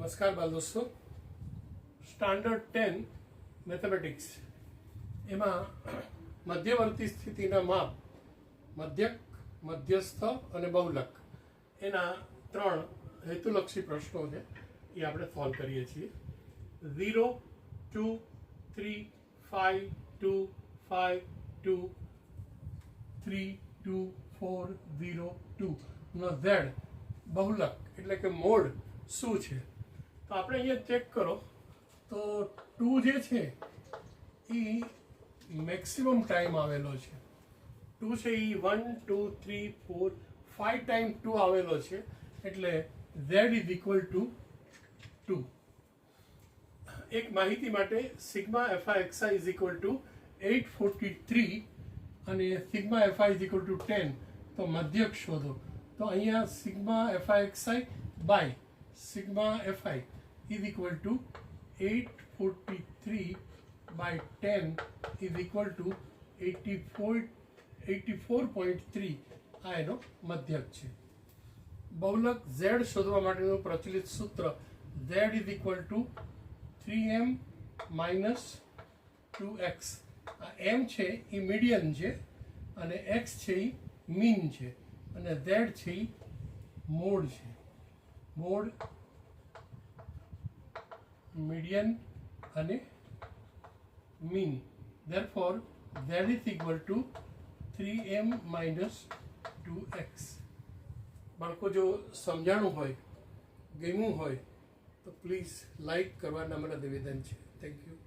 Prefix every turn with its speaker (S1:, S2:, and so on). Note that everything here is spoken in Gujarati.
S1: નમસ્કાર બાલ દોસ્તો, સ્ટાન્ડર્ડ 10 મેથેમેટિક્સ એમાં મધ્યવર્તી સ્થિતિના માપ મધ્યક, મધ્યસ્થ અને બહુલક એના 3 હેતુલક્ષી પ્રશ્નો છે એ આપણે સોલ્વ કરીએ છીએ. 0, 2, 3, 5, 2, 5, 2, 3, 2, 4, 0, 2 નો z બહુલક એટલે કે મોડ શું છે? તો આપણે અહીંયા ચેક કરો તો 2 જે છે એ મેક્સિમમ ટાઈમ આવેલો છે. 2 છે એ 1, 2, 3, 4, 5 ટાઈમ 2 આવેલો છે, એટલે z ઇઝ ઇક્વલ ટુ 2. એક માહિતી માટે sigma f i x i is equal to 843 અને sigma f i is equal to 10, તો મધ્યક શોધો. તો અહીંયા sigma f i x i by sigma f i is equal to 843 by 10 is equal to 84.3 આ એનો મધ્યક છે. બહુલક z શોધવા માટેનું પ્રચલિત સૂત્ર z is equal to 3m minus 2x. આ m છે એ મીડિયન છે અને x છે એ મીન છે અને z છે એ મોડ છે. મોડ, મીડિયન અને mean. Therefore, z is equal to 3m minus 2x. બાળકો, જો સમજાણું હોય, ગમ્યું હોય તો પ્લીઝ લાઈક કરવાના મારા નિવેદન છે. Thank you.